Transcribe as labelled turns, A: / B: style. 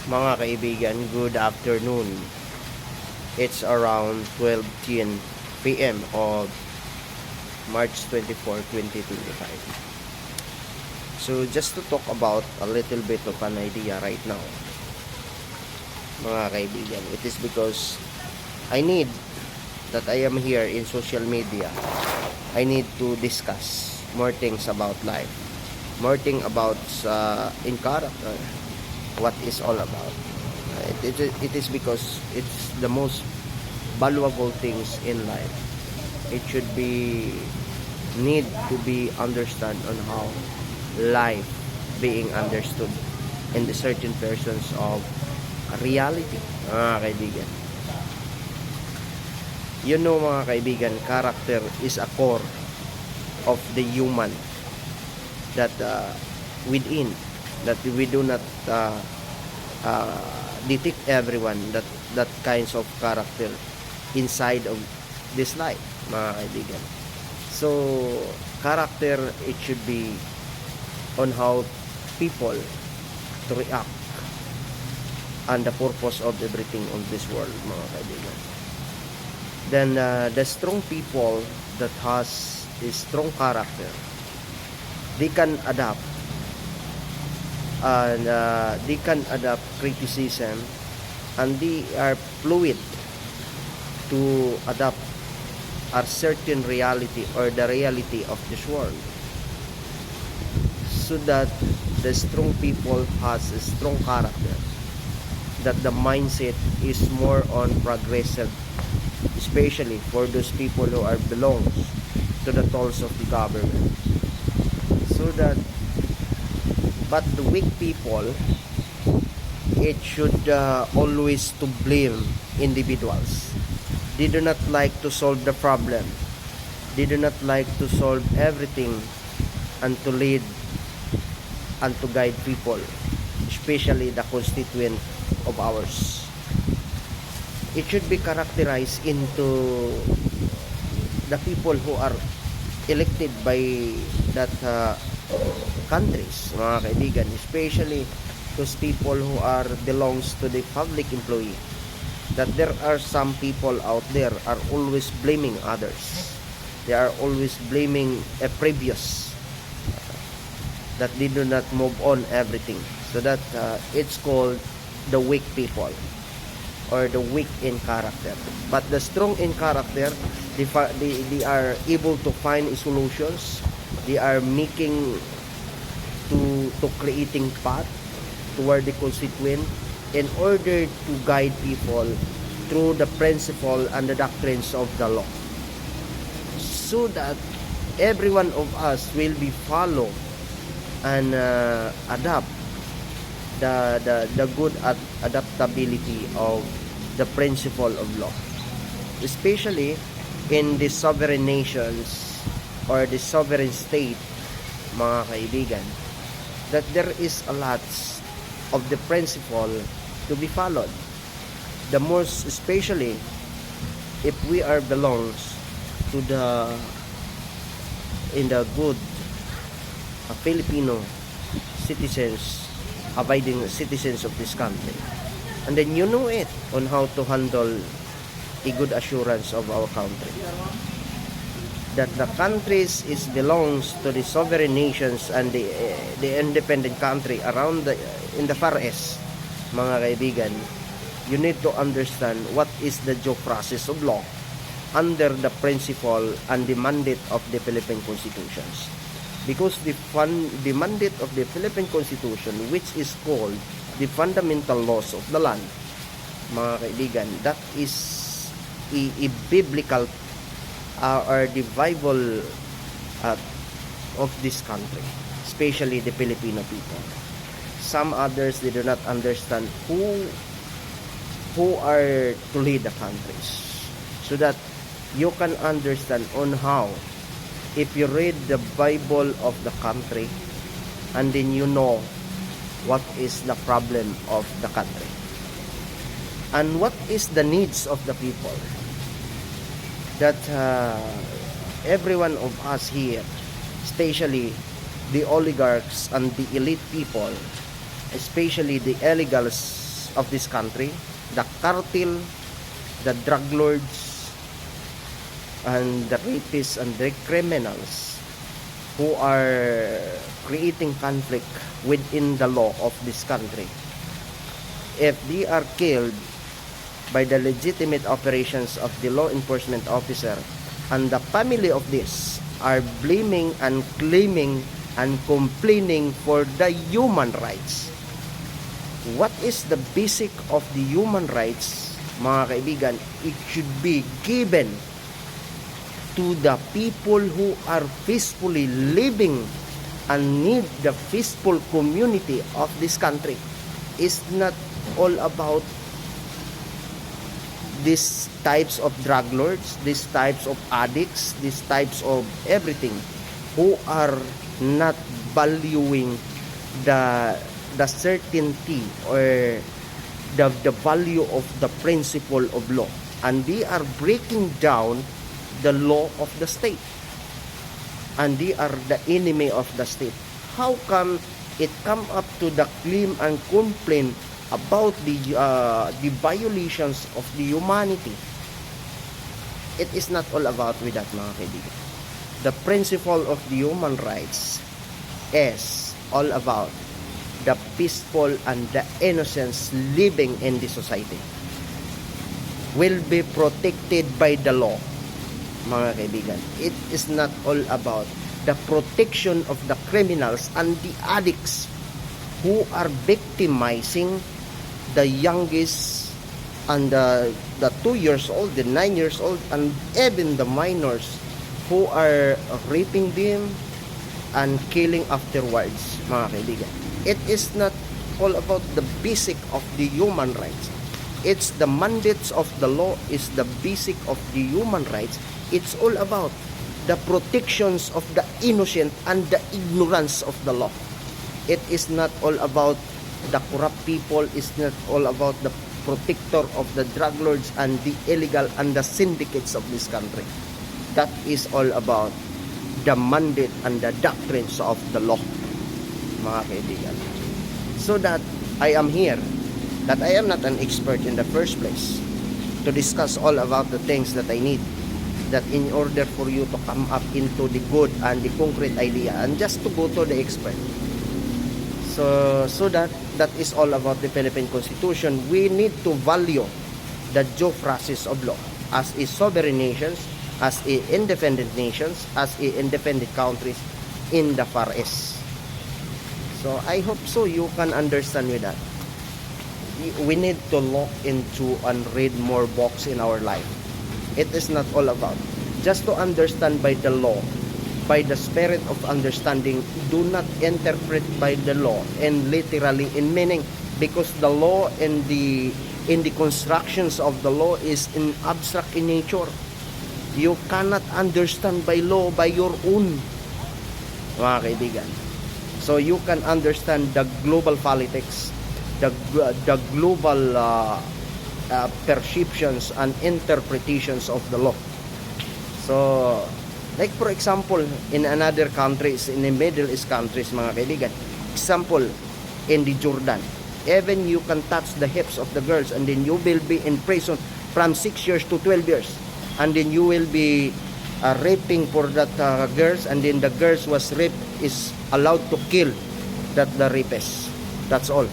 A: Mga kaibigan, good afternoon. It's around 12:10 p.m. of March 24, 2025. So just to talk about a little bit of an idea right now, mga kaibigan, it is because I need that I am here in social media. I need to discuss more things about life, more things about in character, what is all about. It is because it's the most valuable things in life. It should be need to be understood on how life being understood in the certain persons of reality, mga kaibigan. You know, mga kaibigan, character is a core of the human that within that we do not detect everyone that kinds of character inside of this life, mga kaibigan. So character, it should be on how people to react and the purpose of everything on this world, mga kaibigan. Then the strong people that has a strong character, they can adapt and they can adapt criticism, and they are fluid to adapt a certain reality or the reality of this world, so that the strong people has a strong character, that the mindset is more on progressive, especially for those people who are belongs to the tools of the government. So that, but the weak people, it should always to blame individuals. They do not like to solve the problem. They do not like to solve everything and to lead and to guide people, especially the constituent of ours. It should be characterized into the people who are elected by that countries, mga kaibigan, especially those people who are belongs to the public employee. That there are some people out there are always blaming others. They are always blaming a previous, that they do not move on everything. So that it's called the weak people, or the weak in character. But the strong in character, they are able to find solutions. They are making to creating path toward the constituent in order to guide people through the principle and the doctrines of the law, so that every one of us will be follow and adapt the good adaptability of the principle of law, especially in the sovereign nations or the sovereign state, mga kaibigan, that there is a lot of the principle to be followed. The most especially if we are belongs to the in the good Filipino citizens, abiding citizens of this country, and then you know it on how to handle a good assurance of our country, that the countries is belongs to the sovereign nations and the independent country around in the Far East, mga kaibigan. You need to understand what is the due process of law under the principle and the mandate of the Philippine Constitutions, because the mandate of the Philippine Constitution, which is called the fundamental laws of the land, mga kaibigan, that is a biblical or the Bible of this country, especially the Filipino people. Some others, they do not understand who are to lead the countries, so that you can understand on how, if you read the Bible of the country, and then you know what is the problem of the country and what is the needs of the people, that every one of us here, especially the oligarchs and the elite people, especially the illegals of this country, the cartel, the drug lords, and the rapists and the criminals who are creating conflict within the law of this country. If they are killed by the legitimate operations of the law enforcement officer, and the family of this are blaming and claiming and complaining for the human rights. What is the basic of the human rights, mga kaibigan? It should be given to the people who are peacefully living and need the peaceful community of this country. It's not all about these types of drug lords, these types of addicts, these types of everything who are not valuing the certainty or the value of the principle of law, and they are breaking down the law of the state, and they are the enemy of the state. How come it come up to the claim and complaint about the violations of the humanity? It is not all about with that, mga kaibigan. The principle of the human rights is all about the peaceful and the innocents living in the society will be protected by the law, mga kaibigan. It is not all about the protection of the criminals and the addicts who are victimizing the youngest and the 2 years old, the 9 years old, and even the minors who are raping them and killing afterwards, mga kaibigan. It is not all about the basic of the human rights. It's the mandates of the law is the basic of the human rights. It's all about the protections of the innocent and the ignorance of the law. It is not all about the corrupt people. It's not all about the protector of the drug lords and the illegal and the syndicates of this country. That is all about the mandate and the doctrines of the law, mga kaibigan. So that I am here, that I am not an expert in the first place to discuss all about the things that I need, that in order for you to come up into the good and the concrete idea and just to go to the expert. So that is all about the Philippine Constitution. We need to value the due process of law as a sovereign nations, as a independent nations, as a independent countries in the Far East. So I hope so you can understand with that. We need to look into and read more books in our life. It is not all about just to understand by the law, by the spirit of understanding. Do not interpret by the law and literally in meaning, because the law and the constructions of the law is in abstract in nature. You cannot understand by law by your own, mga kaibigan. So you can understand the global politics, the global perceptions and interpretations of the law. So, like for example, in another countries, in the Middle East countries, mga kaibigan, example, in the Jordan, even you can touch the hips of the girls and then you will be in prison from 6 years to 12 years. And then you will be raping for that girls, and then the girls was raped is allowed to kill the rapist. That's all.